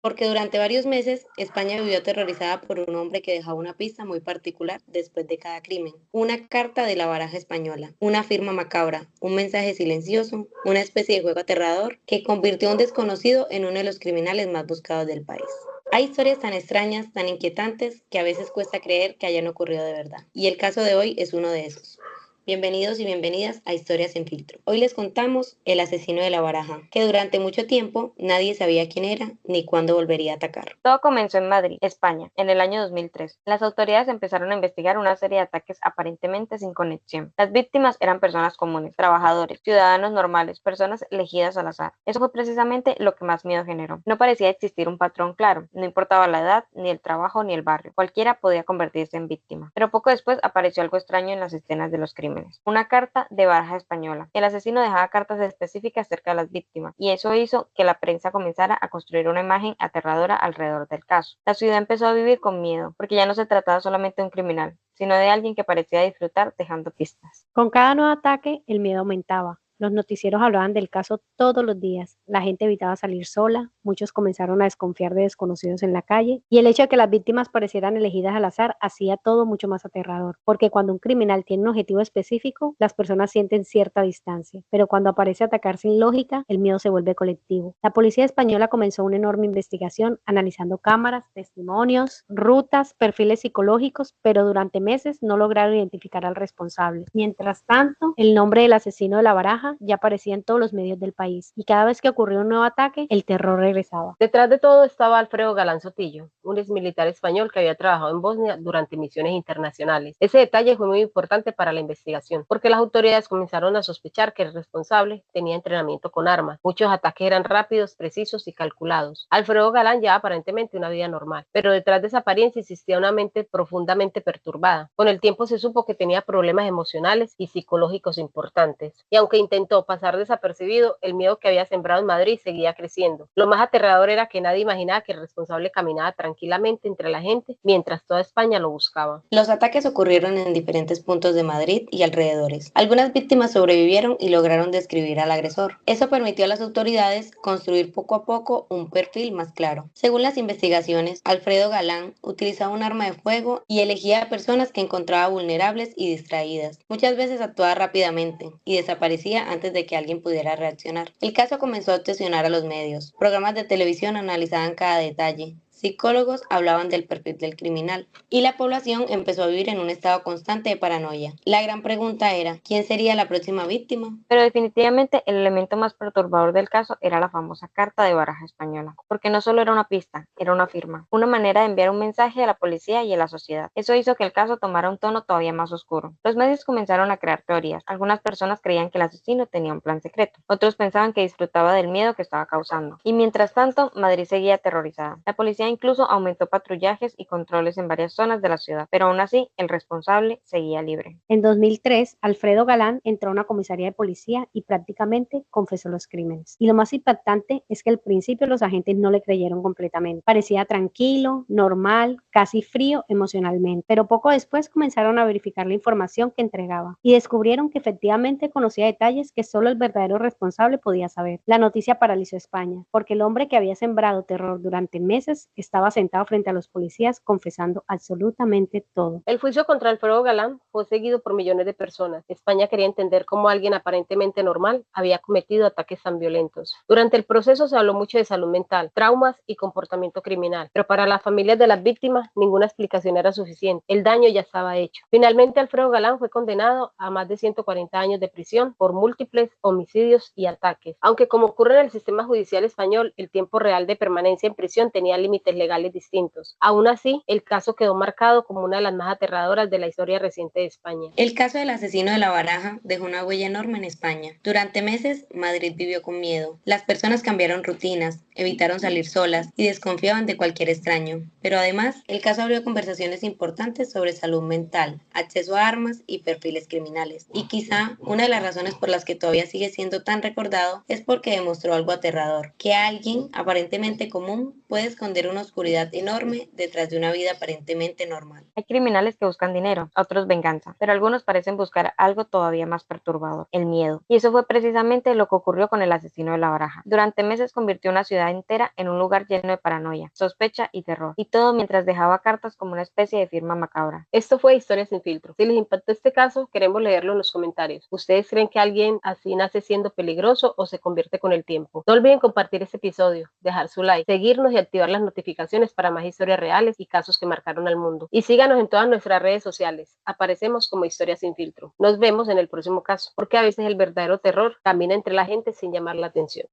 porque durante varios meses España vivió aterrorizada por un hombre que dejaba una pista muy particular después de cada crimen. Una carta de la baraja española, una firma macabra, un mensaje silencioso, una especie de juego aterrador que convirtió a un desconocido en uno de los criminales más buscados del país. Hay historias tan extrañas, tan inquietantes, que a veces cuesta creer que hayan ocurrido de verdad. Y el caso de hoy es uno de esos. Bienvenidos y bienvenidas a Historias sin filtro. Hoy les contamos el asesino de la baraja, que durante mucho tiempo nadie sabía quién era ni cuándo volvería a atacar. Todo comenzó en Madrid, España, en el año 2003. Las autoridades empezaron a investigar una serie de ataques aparentemente sin conexión. Las víctimas eran personas comunes, trabajadores, ciudadanos normales, personas elegidas al azar. Eso fue precisamente lo que más miedo generó. No parecía existir un patrón claro, no importaba la edad, ni el trabajo, ni el barrio. Cualquiera podía convertirse en víctima. Pero poco después apareció algo extraño en las escenas de los crímenes. Una carta de baraja española. El asesino dejaba cartas específicas cerca de las víctimas, y eso hizo que la prensa comenzara a construir una imagen aterradora alrededor del caso. La ciudad empezó a vivir con miedo, porque ya no se trataba solamente de un criminal, sino de alguien que parecía disfrutar dejando pistas. Con cada nuevo ataque, el miedo aumentaba. Los noticieros hablaban del caso todos los días. La gente evitaba salir sola, muchos comenzaron a desconfiar de desconocidos en la calle, y el hecho de que las víctimas parecieran elegidas al azar hacía todo mucho más aterrador, porque cuando un criminal tiene un objetivo específico, las personas sienten cierta distancia, pero cuando aparece atacar sin lógica, el miedo se vuelve colectivo. La policía española comenzó una enorme investigación, analizando cámaras, testimonios, rutas, perfiles psicológicos, pero durante meses no lograron identificar al responsable. Mientras tanto, el nombre del asesino de la baraja ya aparecía en todos los medios del país, y cada vez que ocurría un nuevo ataque, el terror regresaba. Detrás de todo estaba Alfredo Galán Sotillo, un exmilitar español que había trabajado en Bosnia durante misiones internacionales. Ese detalle fue muy importante para la investigación, porque las autoridades comenzaron a sospechar que el responsable tenía entrenamiento con armas. Muchos ataques eran rápidos, precisos y calculados. Alfredo Galán llevaba aparentemente una vida normal, pero detrás de esa apariencia existía una mente profundamente perturbada. Con el tiempo se supo que tenía problemas emocionales y psicológicos importantes, y aunque intentó pasar desapercibido, el miedo que había sembrado en Madrid seguía creciendo. Lo más aterrador era que nadie imaginaba que el responsable caminaba tranquilamente entre la gente mientras toda España lo buscaba. Los ataques ocurrieron en diferentes puntos de Madrid y alrededores. Algunas víctimas sobrevivieron y lograron describir al agresor. Eso permitió a las autoridades construir poco a poco un perfil más claro. Según las investigaciones, Alfredo Galán utilizaba un arma de fuego y elegía a personas que encontraba vulnerables y distraídas. Muchas veces actuaba rápidamente y desaparecía antes de que alguien pudiera reaccionar. El caso comenzó a obsesionar a los medios. Programas de televisión analizaban cada detalle. Psicólogos hablaban del perfil del criminal y la población empezó a vivir en un estado constante de paranoia. La gran pregunta era, ¿quién sería la próxima víctima? Pero definitivamente el elemento más perturbador del caso era la famosa carta de baraja española, porque no solo era una pista, era una firma, una manera de enviar un mensaje a la policía y a la sociedad. Eso hizo que el caso tomara un tono todavía más oscuro. Los medios comenzaron a crear teorías. Algunas personas creían que el asesino tenía un plan secreto, otros pensaban que disfrutaba del miedo que estaba causando. Y mientras tanto, Madrid seguía aterrorizada. La policía incluso aumentó patrullajes y controles en varias zonas de la ciudad, pero aún así el responsable seguía libre. En 2003, Alfredo Galán entró a una comisaría de policía y prácticamente confesó los crímenes. Y lo más impactante es que al principio los agentes no le creyeron completamente. Parecía tranquilo, normal, casi frío emocionalmente, pero poco después comenzaron a verificar la información que entregaba y descubrieron que efectivamente conocía detalles que solo el verdadero responsable podía saber. La noticia paralizó España, porque el hombre que había sembrado terror durante meses estaba sentado frente a los policías confesando absolutamente todo. El juicio contra Alfredo Galán fue seguido por millones de personas. España quería entender cómo alguien aparentemente normal había cometido ataques tan violentos. Durante el proceso se habló mucho de salud mental, traumas y comportamiento criminal, pero para las familias de las víctimas ninguna explicación era suficiente. El daño ya estaba hecho. Finalmente Alfredo Galán fue condenado a más de 140 años de prisión por múltiples homicidios y ataques. Aunque como ocurre en el sistema judicial español, el tiempo real de permanencia en prisión tenía límites legales distintos. Aún así, el caso quedó marcado como una de las más aterradoras de la historia reciente de España. El caso del asesino de la baraja dejó una huella enorme en España. Durante meses, Madrid vivió con miedo. Las personas cambiaron rutinas, evitaron salir solas y desconfiaban de cualquier extraño. Pero además, el caso abrió conversaciones importantes sobre salud mental, acceso a armas y perfiles criminales. Y quizá una de las razones por las que todavía sigue siendo tan recordado es porque demostró algo aterrador, que alguien aparentemente común puede esconder un una oscuridad enorme detrás de una vida aparentemente normal. Hay criminales que buscan dinero, otros venganza, pero algunos parecen buscar algo todavía más perturbador, el miedo. Y eso fue precisamente lo que ocurrió con el asesino de La Baraja. Durante meses convirtió una ciudad entera en un lugar lleno de paranoia, sospecha y terror. Y todo mientras dejaba cartas como una especie de firma macabra. Esto fue Historias sin filtro. Si les impactó este caso, queremos leerlo en los comentarios. ¿Ustedes creen que alguien así nace siendo peligroso o se convierte con el tiempo? No olviden compartir este episodio, dejar su like, seguirnos y activar las notificaciones para más historias reales y casos que marcaron al mundo. Y síganos en todas nuestras redes sociales. Aparecemos como Historias sin filtro. Nos vemos en el próximo caso, porque a veces el verdadero terror camina entre la gente sin llamar la atención.